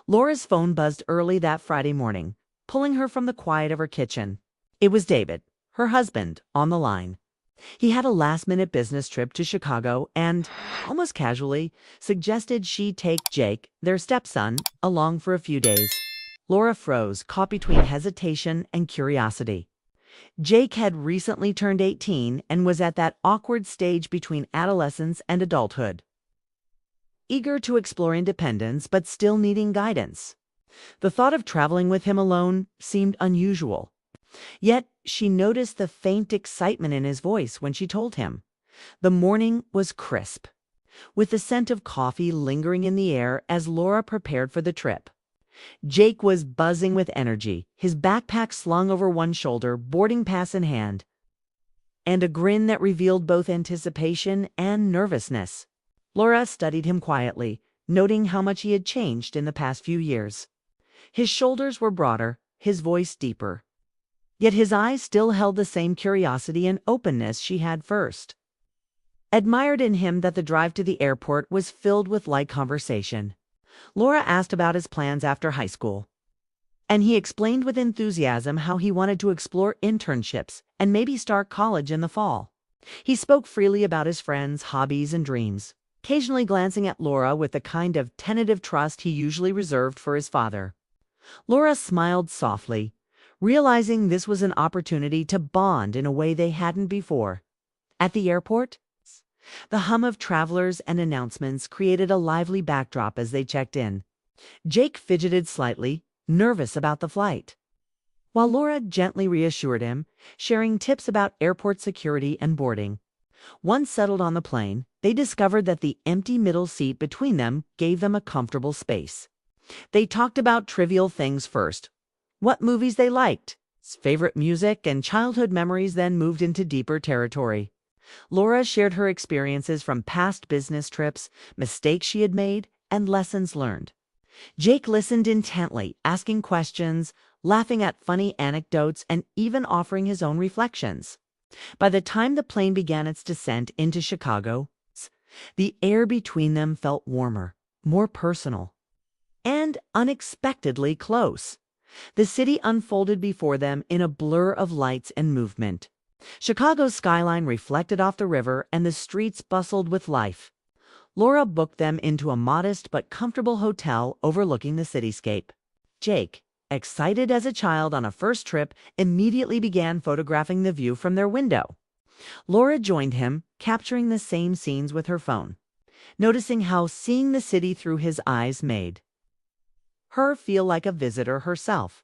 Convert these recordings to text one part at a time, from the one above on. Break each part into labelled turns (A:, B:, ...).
A: Laura's phone buzzed early that Friday morning, pulling her from the quiet of her kitchen. It was David, her husband, on the line. He had a last-minute business trip to Chicago and, almost casually, suggested she take Jake, their stepson, along for a few days. Laura froze, caught between hesitation and curiosity. Jake had recently turned 18 and was at that awkward stage between adolescence and adulthood. Eager to explore independence but still needing guidance. The thought of traveling with him alone seemed unusual. Yet she noticed the faint excitement in his voice when she told him. The morning was crisp, with the scent of coffee lingering in the air as Laura prepared for the trip. Jake was buzzing with energy, his backpack slung over one shoulder, boarding pass in hand, and a grin that revealed both anticipation and nervousness. Laura studied him quietly, noting how much he had changed in the past few years. His shoulders were broader, his voice deeper. Yet his eyes still held the same curiosity and openness she had first. Admired in him that the drive to the airport was filled with light conversation. Laura asked about his plans after high school, and he explained with enthusiasm how he wanted to explore internships and maybe start college in the fall. He spoke freely about his friends, hobbies, and dreams, occasionally glancing at Laura with the kind of tentative trust he usually reserved for his father. Laura smiled softly, realizing this was an opportunity to bond in a way they hadn't before. At the airport, the hum of travelers and announcements created a lively backdrop as they checked in. Jake fidgeted slightly, nervous about the flight, while Laura gently reassured him, sharing tips about airport security and boarding. Once settled on the plane, they discovered that the empty middle seat between them gave them a comfortable space. They talked about trivial things first, what movies they liked, favorite music, and childhood memories, then moved into deeper territory. Laura shared her experiences from past business trips, mistakes she had made, and lessons learned. Jake listened intently, asking questions, laughing at funny anecdotes, and even offering his own reflections. By the time the plane began its descent into Chicago, the air between them felt warmer, more personal, and unexpectedly close. The city unfolded before them in a blur of lights and movement. Chicago's skyline reflected off the river, and the streets bustled with life. Laura booked them into a modest but comfortable hotel overlooking the cityscape. Jake, excited as a child on a first trip, immediately began photographing the view from their window. Laura joined him, capturing the same scenes with her phone, noticing how seeing the city through his eyes made her feel like a visitor herself.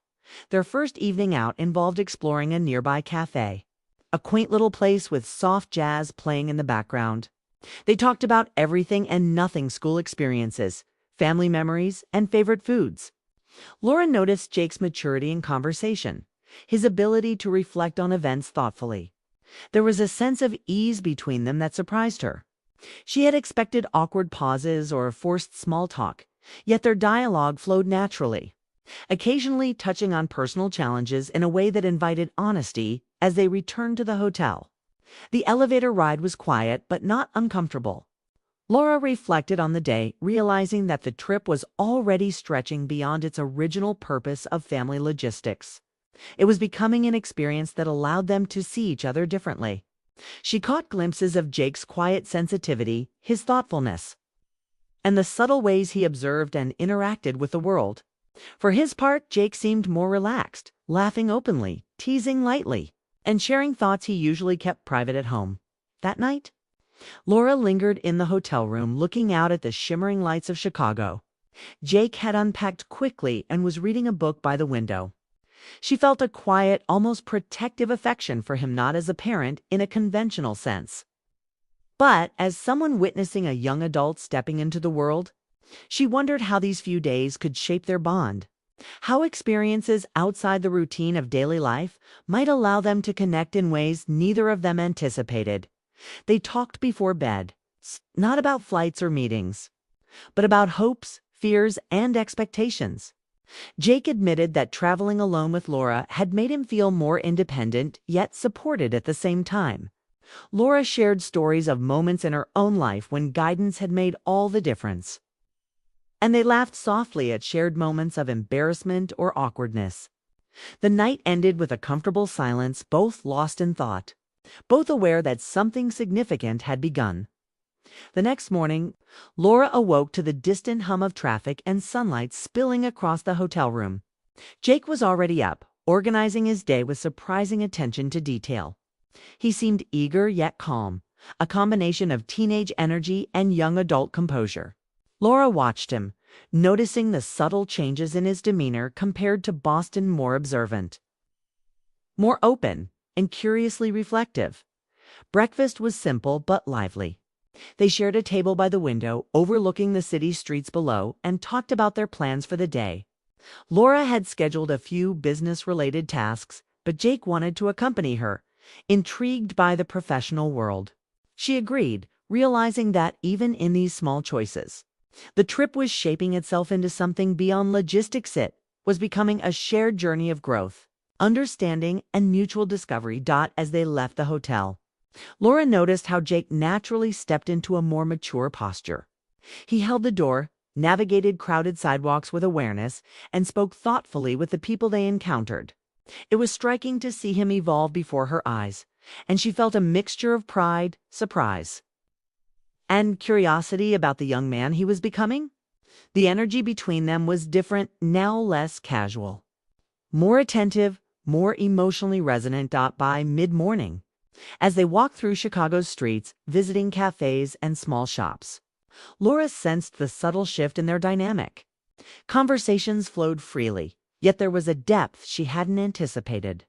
A: Their first evening out involved exploring a nearby cafe, a quaint little place with soft jazz playing in the background. They talked about everything and nothing: school experiences, family memories, and favorite foods. Laura noticed Jake's maturity in conversation, his ability to reflect on events thoughtfully. There was a sense of ease between them that surprised her. She had expected awkward pauses or forced small talk, yet their dialogue flowed naturally, occasionally touching on personal challenges in a way that invited honesty. As they returned to the hotel, the elevator ride was quiet but not uncomfortable. Laura reflected on the day, realizing that the trip was already stretching beyond its original purpose of family logistics. It was becoming an experience that allowed them to see each other differently. She caught glimpses of Jake's quiet sensitivity, his thoughtfulness, and the subtle ways he observed and interacted with the world. For his part, Jake seemed more relaxed, laughing openly, teasing lightly, and sharing thoughts he usually kept private at home. That night, Laura lingered in the hotel room, looking out at the shimmering lights of Chicago. Jake had unpacked quickly and was reading a book by the window. She felt a quiet, almost protective affection for him, not as a parent in a conventional sense, but as someone witnessing a young adult stepping into the world. She wondered how these few days could shape their bond, how experiences outside the routine of daily life might allow them to connect in ways neither of them anticipated. They talked before bed, not about flights or meetings, but about hopes, fears, and expectations. Jake admitted that traveling alone with Laura had made him feel more independent, yet supported at the same time. Laura shared stories of moments in her own life when guidance had made all the difference. and they laughed softly at shared moments of embarrassment or awkwardness. The night ended with a comfortable silence, both lost in thought, both aware that something significant had begun. The next morning, Laura awoke to the distant hum of traffic and sunlight spilling across the hotel room. Jake was already up, organizing his day with surprising attention to detail. He seemed eager yet calm, a combination of teenage energy and young adult composure. Laura watched him, noticing the subtle changes in his demeanor compared to Boston, more observant, more open, and curiously reflective. Breakfast was simple but lively. They shared a table by the window, overlooking the city streets below, and talked about their plans for the day. Laura had scheduled a few business-related tasks, but Jake wanted to accompany her, intrigued by the professional world. She agreed, realizing that even in these small choices, the trip was shaping itself into something beyond logistics. It was becoming a shared journey of growth, understanding, and mutual discovery. As they left the hotel, Laura noticed how Jake naturally stepped into a more mature posture. He held the door, navigated crowded sidewalks with awareness, and spoke thoughtfully with the people they encountered. It was striking to see him evolve before her eyes, and she felt a mixture of pride, surprise, and curiosity about the young man he was becoming. The energy between them was different, now less casual, more attentive, more emotionally resonant. By mid-morning, as they walked through Chicago's streets, visiting cafes and small shops, Laura sensed the subtle shift in their dynamic. Conversations flowed freely, yet there was a depth she hadn't anticipated.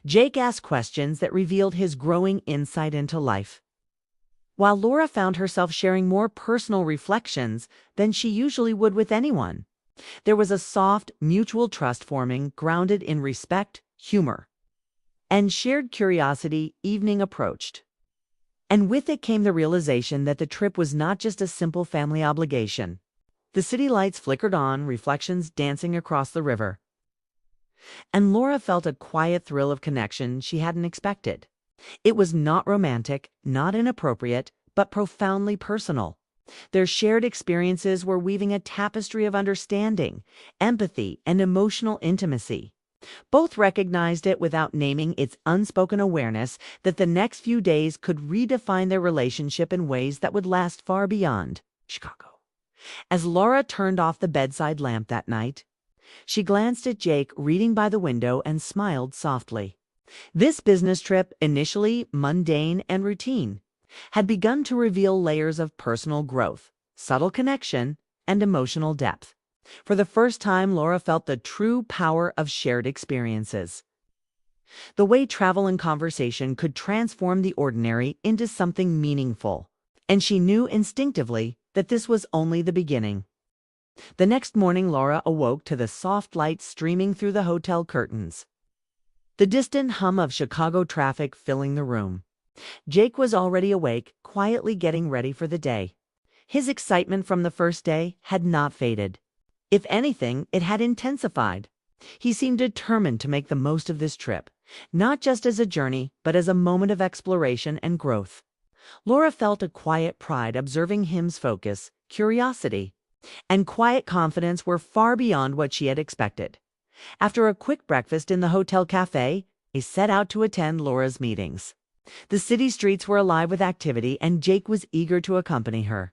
A: Jake asked questions that revealed his growing insight into life, while Laura found herself sharing more personal reflections than she usually would with anyone. There was a soft, mutual trust forming, grounded in respect, humor, and shared curiosity. Evening approached, and with it came the realization that the trip was not just a simple family obligation. The city lights flickered on, reflections dancing across the river, and Laura felt a quiet thrill of connection she hadn't expected. It was not romantic, not inappropriate, but profoundly personal. Their shared experiences were weaving a tapestry of understanding, empathy, and emotional intimacy. Both recognized it without naming its unspoken awareness that the next few days could redefine their relationship in ways that would last far beyond Chicago. As Laura turned off the bedside lamp that night, she glanced at Jake reading by the window and smiled softly. This business trip, initially mundane and routine, had begun to reveal layers of personal growth, subtle connection, and emotional depth. For the first time, Laura felt the true power of shared experiences. The way travel and conversation could transform the ordinary into something meaningful, and she knew instinctively that this was only the beginning. The next morning, Laura awoke to the soft light streaming through the hotel curtains, the distant hum of Chicago traffic filling the room. Jake was already awake, quietly getting ready for the day. His excitement from the first day had not faded. If anything, it had intensified. He seemed determined to make the most of this trip, not just as a journey, but as a moment of exploration and growth. Laura felt a quiet pride observing him's focus, curiosity, and quiet confidence were far beyond what she had expected. After a quick breakfast in the hotel cafe, they set out to attend Laura's meetings. The city streets were alive with activity, and Jake was eager to accompany her,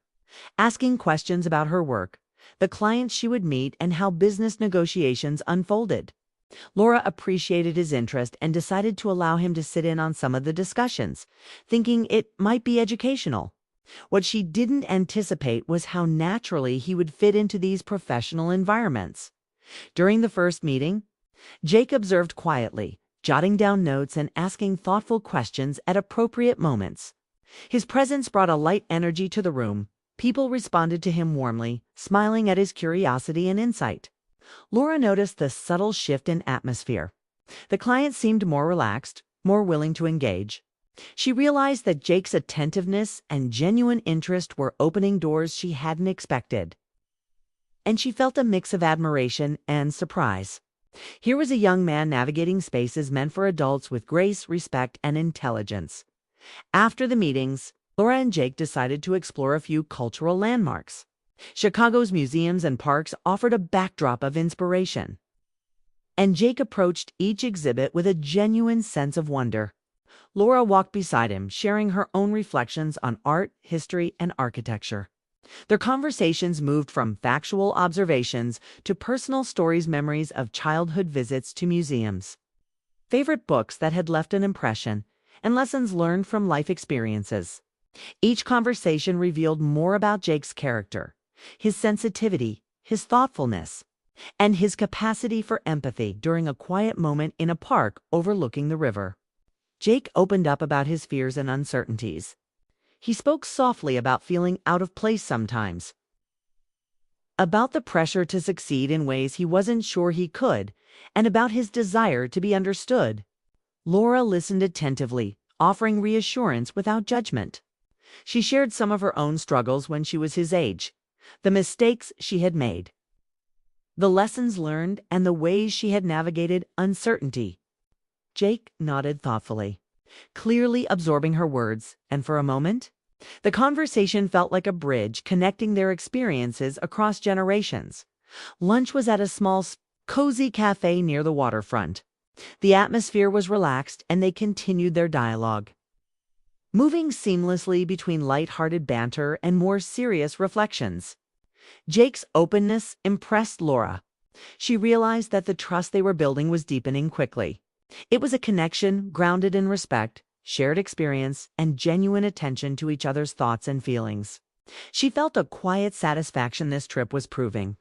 A: asking questions about her work, the clients she would meet, and how business negotiations unfolded. Laura appreciated his interest and decided to allow him to sit in on some of the discussions, thinking it might be educational. What she didn't anticipate was how naturally he would fit into these professional environments. During the first meeting, Jake observed quietly, jotting down notes and asking thoughtful questions at appropriate moments. His presence brought a light energy to the room. People responded to him warmly, smiling at his curiosity and insight. Laura noticed the subtle shift in atmosphere. The client seemed more relaxed, more willing to engage. She realized that Jake's attentiveness and genuine interest were opening doors she hadn't expected, and she felt a mix of admiration and surprise. Here was a young man navigating spaces meant for adults with grace, respect, and intelligence. After the meetings, Laura and Jake decided to explore a few cultural landmarks. Chicago's museums and parks offered a backdrop of inspiration, and Jake approached each exhibit with a genuine sense of wonder. Laura walked beside him, sharing her own reflections on art, history, and architecture. Their conversations moved from factual observations to personal stories, memories of childhood visits to museums, favorite books that had left an impression, and lessons learned from life experiences. Each conversation revealed more about Jake's character, his sensitivity, his thoughtfulness, and his capacity for empathy. During a quiet moment in a park overlooking the river, Jake opened up about his fears and uncertainties. He spoke softly about feeling out of place sometimes, about the pressure to succeed in ways he wasn't sure he could, and about his desire to be understood. Laura listened attentively, offering reassurance without judgment. She shared some of her own struggles when she was his age, the mistakes she had made, the lessons learned, and the ways she had navigated uncertainty. Jake nodded thoughtfully, clearly absorbing her words, and for a moment, the conversation felt like a bridge connecting their experiences across generations. Lunch was at a small, cozy cafe near the waterfront. The atmosphere was relaxed, and they continued their dialogue, moving seamlessly between light-hearted banter and more serious reflections. Jake's openness impressed Laura. She realized that the trust they were building was deepening quickly. It was a connection grounded in respect, shared experience, and genuine attention to each other's thoughts and feelings. She felt a quiet satisfaction this trip was proving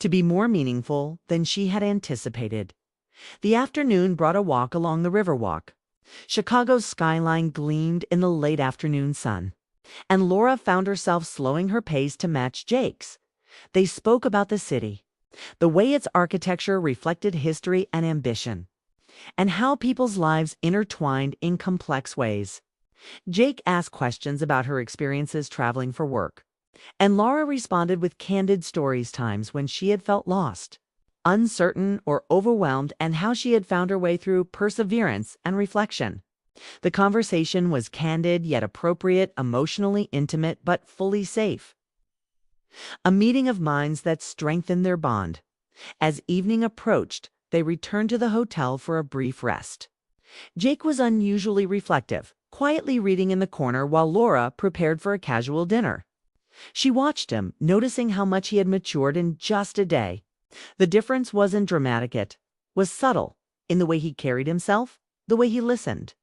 A: to be more meaningful than she had anticipated. The afternoon brought a walk along the Riverwalk. Chicago's skyline gleamed in the late afternoon sun, and Laura found herself slowing her pace to match Jake's. They spoke about the city, the way its architecture reflected history and ambition, and how people's lives intertwined in complex ways. Jake asked questions about her experiences traveling for work, and Laura responded with candid stories, times when she had felt lost, uncertain, or overwhelmed, and how she had found her way through perseverance and reflection. The conversation was candid yet appropriate, emotionally intimate but fully safe. A meeting of minds that strengthened their bond. As evening approached, they returned to the hotel for a brief rest. Jake was unusually reflective, quietly reading in the corner while Laura prepared for a casual dinner. She watched him, noticing how much he had matured in just a day. The difference wasn't dramatic, it was subtle, in the way he carried himself, the way he listened,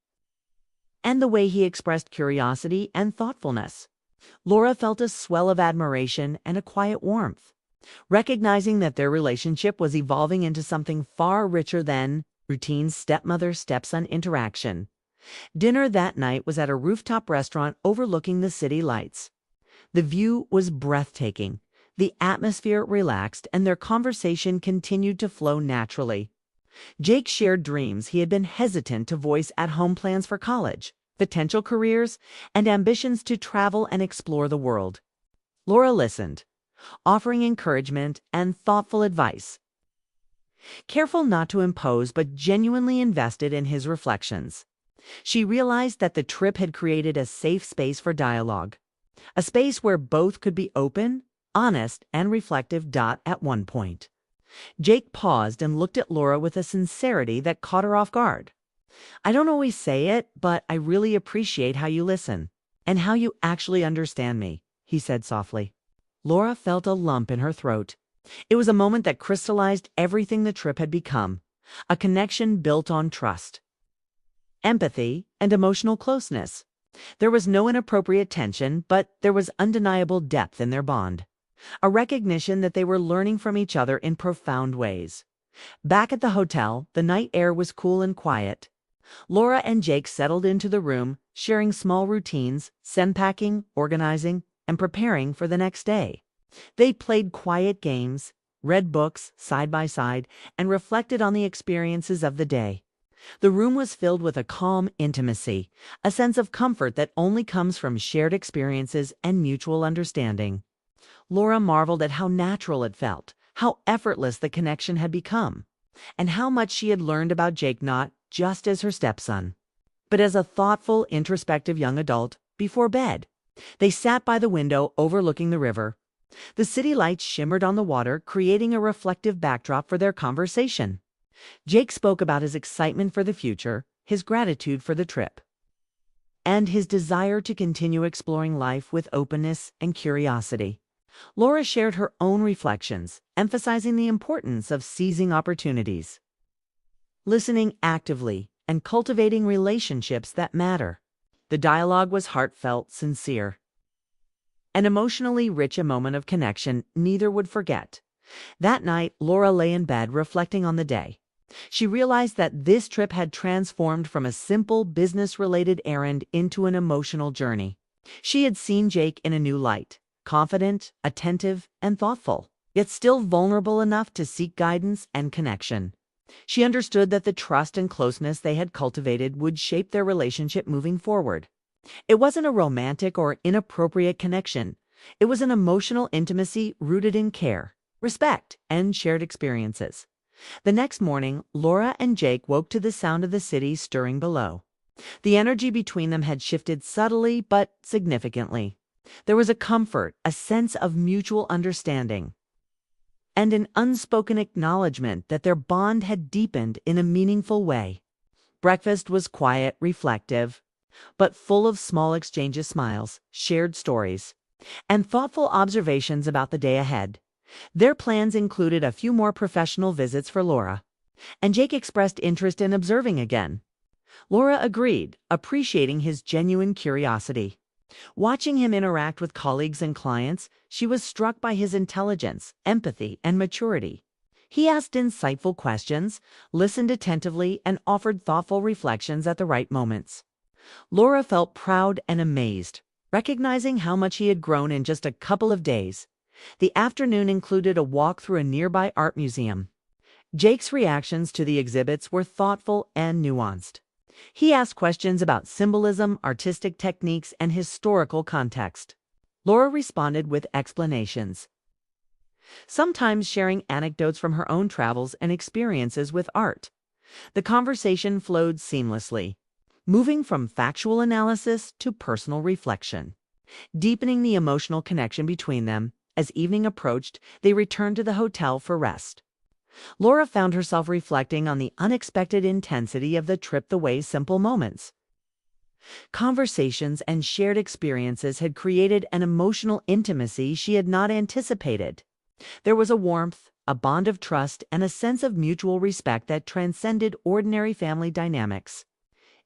A: and the way he expressed curiosity and thoughtfulness. Laura felt a swell of admiration and a quiet warmth, recognizing that their relationship was evolving into something far richer than routine stepmother-stepson interaction. Dinner that night was at a rooftop restaurant overlooking the city lights. The view was breathtaking, the atmosphere relaxed, and their conversation continued to flow naturally. Jake shared dreams he had been hesitant to voice at home, plans for college, potential careers, and ambitions to travel and explore the world. Laura listened, offering encouragement and thoughtful advice, careful not to impose but genuinely invested in his reflections. She realized that the trip had created a safe space for dialogue, a space where both could be open, honest, and reflective. At one point, Jake paused and looked at Laura with a sincerity that caught her off guard. "I don't always say it, but I really appreciate how you listen, and how you actually understand me," he said softly. Laura felt a lump in her throat. It was a moment that crystallized everything the trip had become, a connection built on trust, empathy, and emotional closeness. There was no inappropriate tension, but there was undeniable depth in their bond, a recognition that they were learning from each other in profound ways. Back at the hotel, the night air was cool and quiet. Laura and Jake settled into the room, sharing small routines, packing, organizing, and preparing for the next day. They played quiet games, read books side by side, and reflected on the experiences of the day. The room was filled with a calm intimacy, a sense of comfort that only comes from shared experiences and mutual understanding. Laura marveled at how natural it felt, how effortless the connection had become, and how much she had learned about Jake, not just as her stepson, but as a thoughtful, introspective young adult. Before bed, They sat by the window overlooking the river. The city lights shimmered on the water, creating a reflective backdrop for their conversation. Jake spoke about his excitement for the future, his gratitude for the trip, and his desire to continue exploring life with openness and curiosity. Laura shared her own reflections, emphasizing the importance of seizing opportunities, listening actively, and cultivating relationships that matter. The dialogue was heartfelt, sincere, and emotionally rich, a moment of connection neither would forget. That night, Laura lay in bed reflecting on the day. She realized that this trip had transformed from a simple business-related errand into an emotional journey. She had seen Jake in a new light, confident, attentive, and thoughtful, yet still vulnerable enough to seek guidance and connection. She understood that the trust and closeness they had cultivated would shape their relationship moving forward. It wasn't a romantic or inappropriate connection. It was an emotional intimacy rooted in care, respect, and shared experiences. The next morning, Laura and Jake woke to the sound of the city stirring below. The energy between them had shifted subtly but significantly. There was a comfort, a sense of mutual understanding, and an unspoken acknowledgement that their bond had deepened in a meaningful way. Breakfast was quiet, reflective, but full of small exchanges, smiles, shared stories, and thoughtful observations about the day ahead. Their plans included a few more professional visits for Laura, and Jake expressed interest in observing again. Laura agreed, appreciating his genuine curiosity. Watching him interact with colleagues and clients, she was struck by his intelligence, empathy, and maturity. He asked insightful questions, listened attentively, and offered thoughtful reflections at the right moments. Laura felt proud and amazed, recognizing how much he had grown in just a couple of days. The afternoon included a walk through a nearby art museum. Jake's reactions to the exhibits were thoughtful and nuanced. He asked questions about symbolism, artistic techniques, and historical context. Laura responded with explanations, sometimes sharing anecdotes from her own travels and experiences with art. The conversation flowed seamlessly, moving from factual analysis to personal reflection, deepening the emotional connection between them. As evening approached, they returned to the hotel for rest. Laura found herself reflecting on the unexpected intensity of the trip, the way simple moments, conversations, and shared experiences had created an emotional intimacy she had not anticipated. There was a warmth, a bond of trust, and a sense of mutual respect that transcended ordinary family dynamics.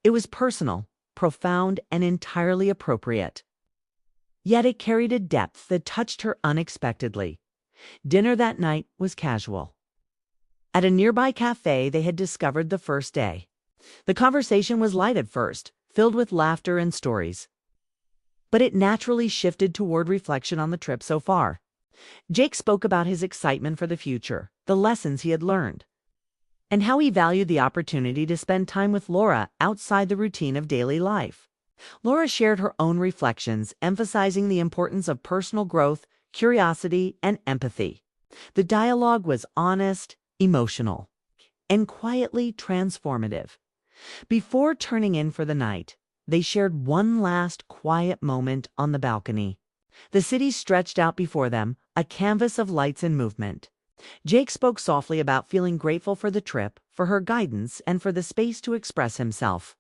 A: It was personal, profound, and entirely appropriate. Yet it carried a depth that touched her unexpectedly. Dinner that night was casual. At a nearby cafe they had discovered the first day. The conversation was light at first, filled with laughter and stories, but it naturally shifted toward reflection on the trip so far. Jake spoke about his excitement for the future, the lessons he had learned, and how he valued the opportunity to spend time with Laura outside the routine of daily life. Laura shared her own reflections, emphasizing the importance of personal growth, curiosity, and empathy. The dialogue was honest, emotional, and quietly transformative. Before turning in for the night, they shared one last quiet moment on the balcony. The city stretched out before them, a canvas of lights and movement. Jake spoke softly about feeling grateful for the trip, for her guidance, and for the space to express himself.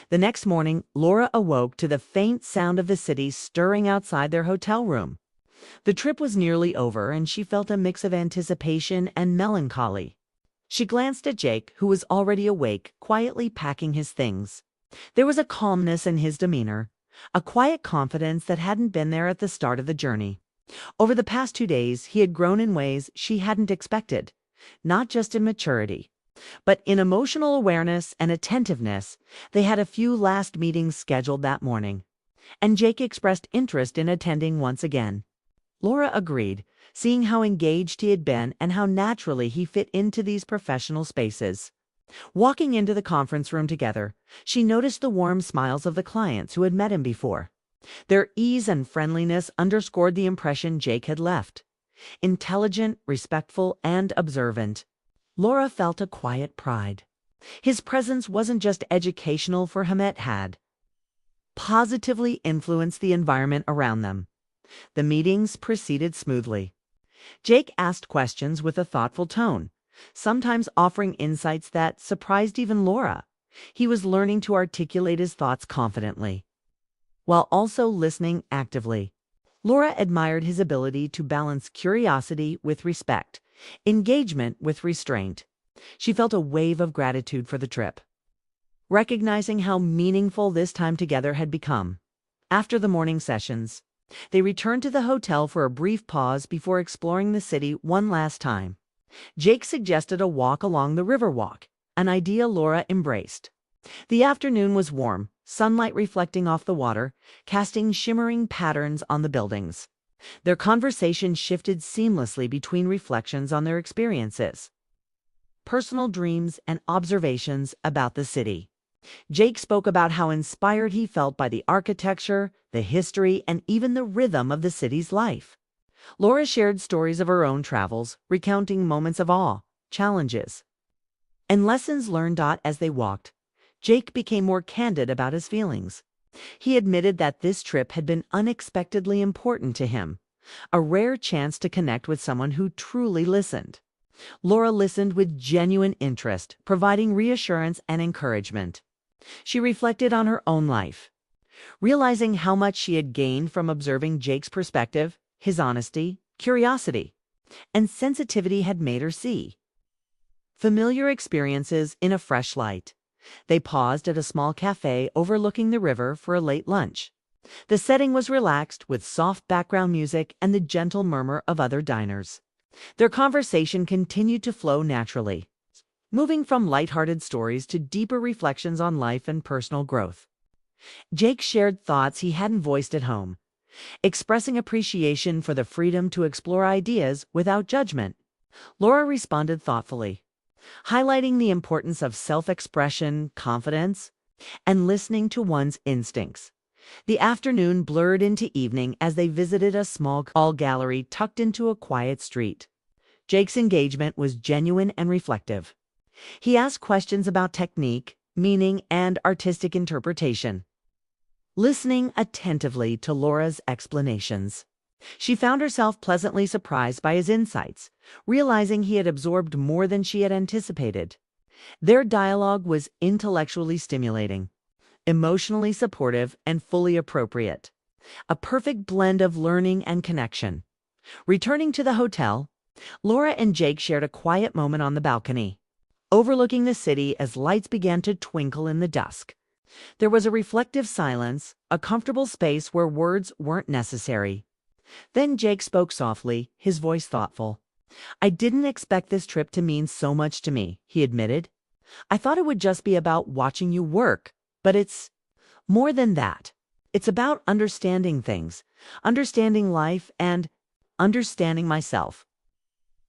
A: The next morning, Laura awoke to the faint sound of the city stirring outside their hotel room. The trip was nearly over, and she felt a mix of anticipation and melancholy. She glanced at Jake, who was already awake, quietly packing his things. There was a calmness in his demeanor, a quiet confidence that hadn't been there at the start of the journey. Over the past 2 days, he had grown in ways she hadn't expected, not just in maturity, but in emotional awareness and attentiveness. They had a few last meetings scheduled that morning, and Jake expressed interest in attending once again. Laura agreed, seeing how engaged he had been and how naturally he fit into these professional spaces. Walking into the conference room together, she noticed the warm smiles of the clients who had met him before. Their ease and friendliness underscored the impression Jake had left. Intelligent, respectful, and observant, Laura felt a quiet pride. His presence wasn't just educational for Hamet had. positively influenced the environment around them. The meetings proceeded smoothly. Jake asked questions with a thoughtful tone, sometimes offering insights that surprised even Laura. He was learning to articulate his thoughts confidently, while also listening actively. Laura admired his ability to balance curiosity with respect, engagement with restraint. She felt a wave of gratitude for the trip, recognizing how meaningful this time together had become. After the morning sessions, they returned to the hotel for a brief pause before exploring the city one last time. Jake suggested a walk along the Riverwalk, an idea Laura embraced. The afternoon was warm, sunlight reflecting off the water, casting shimmering patterns on the buildings. Their conversation shifted seamlessly between reflections on their experiences, personal dreams, and observations about the city. Jake spoke about how inspired he felt by the architecture, the history, and even the rhythm of the city's life. Laura shared stories of her own travels, recounting moments of awe, challenges, and lessons learned. As they walked, Jake became more candid about his feelings. He admitted that this trip had been unexpectedly important to him, a rare chance to connect with someone who truly listened. Laura listened with genuine interest, providing reassurance and encouragement. She reflected on her own life, realizing how much she had gained from observing Jake's perspective. His honesty, curiosity, and sensitivity had made her see familiar experiences in a fresh light. They paused at a small cafe overlooking the river for a late lunch. The setting was relaxed, with soft background music and the gentle murmur of other diners. Their conversation continued to flow naturally, moving from lighthearted stories to deeper reflections on life and personal growth. Jake shared thoughts he hadn't voiced at home, expressing appreciation for the freedom to explore ideas without judgment. Laura responded thoughtfully, highlighting the importance of self-expression, confidence, and listening to one's instincts. The afternoon blurred into evening as they visited a small gallery tucked into a quiet street. Jake's engagement was genuine and reflective. He asked questions about technique, meaning, and artistic interpretation, listening attentively to Laura's explanations. She found herself pleasantly surprised by his insights, realizing he had absorbed more than she had anticipated. Their dialogue was intellectually stimulating, emotionally supportive, and fully appropriate, a perfect blend of learning and connection. Returning to the hotel, Laura and Jake shared a quiet moment on the balcony, overlooking the city as lights began to twinkle in the dusk. There was a reflective silence, a comfortable space where words weren't necessary. Then Jake spoke softly, his voice thoughtful. "I didn't expect this trip to mean so much to me," he admitted. "I thought it would just be about watching you work, but it's more than that. It's about understanding things, understanding life, and understanding myself."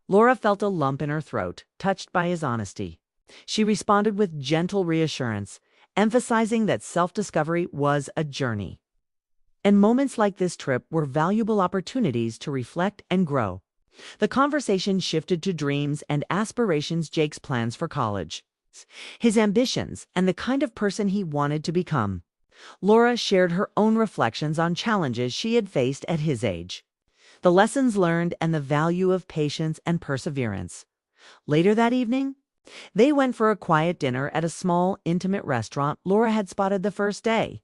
A: Laura felt a lump in her throat, touched by his honesty. She responded with gentle reassurance, emphasizing that self-discovery was a journey, and moments like this trip were valuable opportunities to reflect and grow. The conversation shifted to dreams and aspirations, Jake's plans for college, his ambitions, and the kind of person he wanted to become. Laura shared her own reflections on challenges she had faced at his age, the lessons learned, and the value of patience and perseverance. Later that evening, they went for a quiet dinner at a small, intimate restaurant Laura had spotted the first day.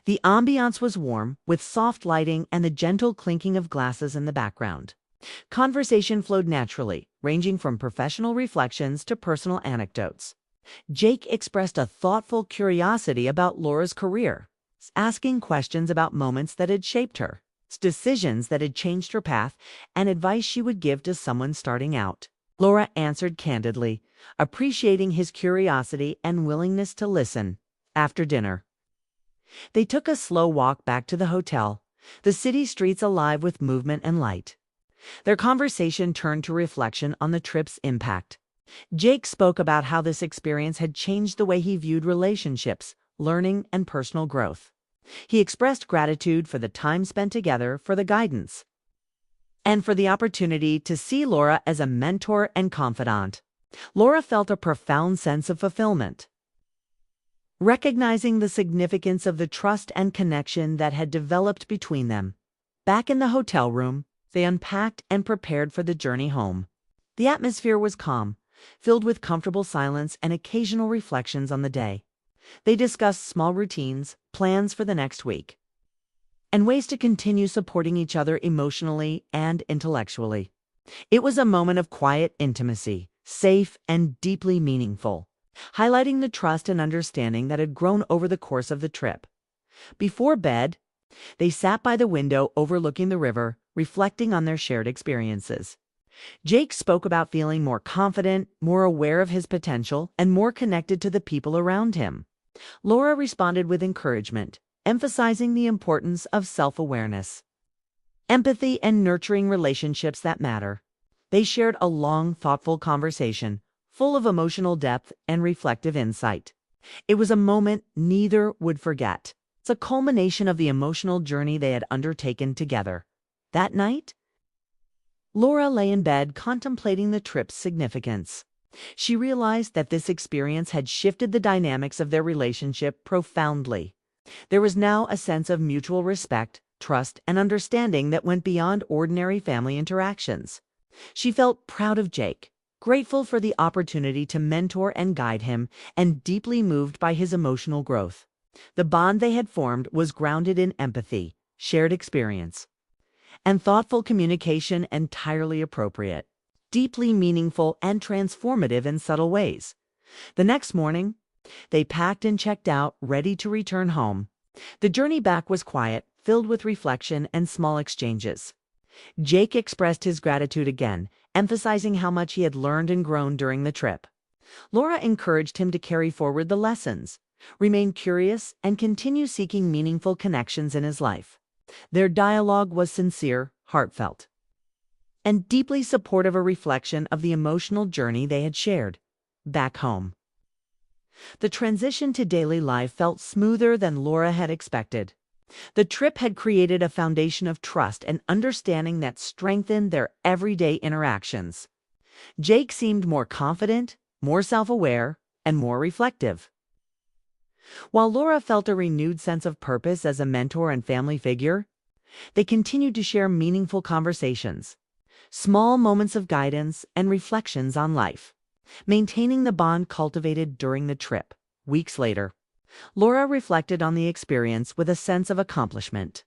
A: The ambiance was warm, with soft lighting and the gentle clinking of glasses in the background. Conversation flowed naturally, ranging from professional reflections to personal anecdotes. Jake expressed a thoughtful curiosity about Laura's career, asking questions about moments that had shaped her, decisions that had changed her path, and advice she would give to someone starting out. Laura answered candidly, appreciating his curiosity and willingness to listen. After dinner, they took a slow walk back to the hotel, the city streets alive with movement and light. Their conversation turned to reflection on the trip's impact. Jake spoke about how this experience had changed the way he viewed relationships, learning, and personal growth. He expressed gratitude for the time spent together, for the guidance, and for the opportunity to see Laura as a mentor and confidant. Laura felt a profound sense of fulfillment, recognizing the significance of the trust and connection that had developed between them. Back in the hotel room, they unpacked and prepared for the journey home. The atmosphere was calm, filled with comfortable silence and occasional reflections on the day. They discussed small routines, plans for the next week, and ways to continue supporting each other emotionally and intellectually. It was a moment of quiet intimacy, safe and deeply meaningful, highlighting the trust and understanding that had grown over the course of the trip. Before bed, they sat by the window overlooking the river, reflecting on their shared experiences. Jake spoke about feeling more confident, more aware of his potential, and more connected to the people around him. Laura responded with encouragement, emphasizing the importance of self-awareness, empathy, and nurturing relationships that matter. They shared a long, thoughtful conversation, full of emotional depth and reflective insight. It was a moment neither would forget. It's a culmination of the emotional journey they had undertaken together. That night, Laura lay in bed contemplating the trip's significance. She realized that this experience had shifted the dynamics of their relationship profoundly. There was now a sense of mutual respect, trust, and understanding that went beyond ordinary family interactions. She felt proud of Jake, grateful for the opportunity to mentor and guide him, and deeply moved by his emotional growth. The bond they had formed was grounded in empathy, shared experience, and thoughtful communication, entirely appropriate, deeply meaningful, and transformative in subtle ways. The next morning, they packed and checked out, ready to return home. The journey back was quiet, filled with reflection and small exchanges. Jake expressed his gratitude again, emphasizing how much he had learned and grown during the trip. Laura encouraged him to carry forward the lessons, remain curious, and continue seeking meaningful connections in his life. Their dialogue was sincere, heartfelt, and deeply supportive, a reflection of the emotional journey they had shared. Back home, the transition to daily life felt smoother than Laura had expected. The trip had created a foundation of trust and understanding that strengthened their everyday interactions. Jake seemed more confident, more self-aware, and more reflective, while Laura felt a renewed sense of purpose as a mentor and family figure. They continued to share meaningful conversations, small moments of guidance, and reflections on life, maintaining the bond cultivated during the trip. Weeks later, Laura reflected on the experience with a sense of accomplishment.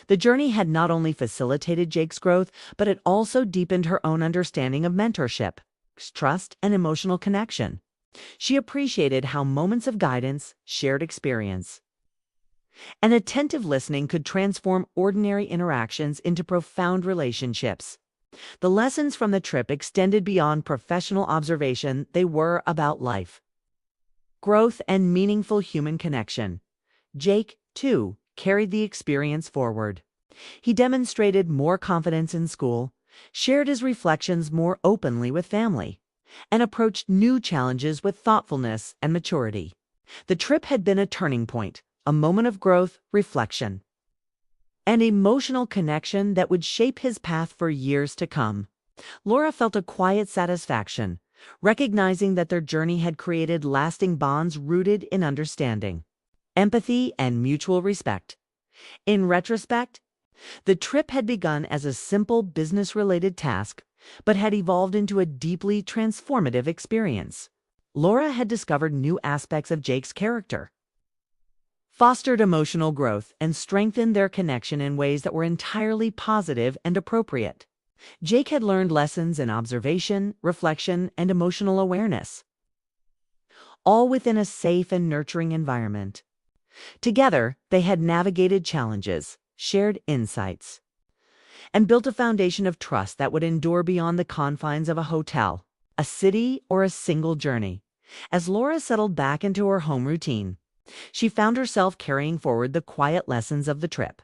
A: The journey had not only facilitated Jake's growth, but it also deepened her own understanding of mentorship, trust, and emotional connection. She appreciated how moments of guidance, shared experience, and attentive listening could transform ordinary interactions into profound relationships. The lessons from the trip extended beyond professional observation. They were about life, growth, and meaningful human connection. Jake, too, carried the experience forward. He demonstrated more confidence in school, shared his reflections more openly with family, and approached new challenges with thoughtfulness and maturity. The trip had been a turning point, a moment of growth, reflection, and emotional connection that would shape his path for years to come. Laura felt a quiet satisfaction, recognizing that their journey had created lasting bonds rooted in understanding, empathy, and mutual respect. In retrospect, the trip had begun as a simple business-related task, but had evolved into a deeply transformative experience. Laura had discovered new aspects of Jake's character, fostered emotional growth, and strengthened their connection in ways that were entirely positive and appropriate. Jake had learned lessons in observation, reflection, and emotional awareness, all within a safe and nurturing environment. Together, they had navigated challenges, shared insights, and built a foundation of trust that would endure beyond the confines of a hotel, a city, or a single journey. As Laura settled back into her home routine, she found herself carrying forward the quiet lessons of the trip,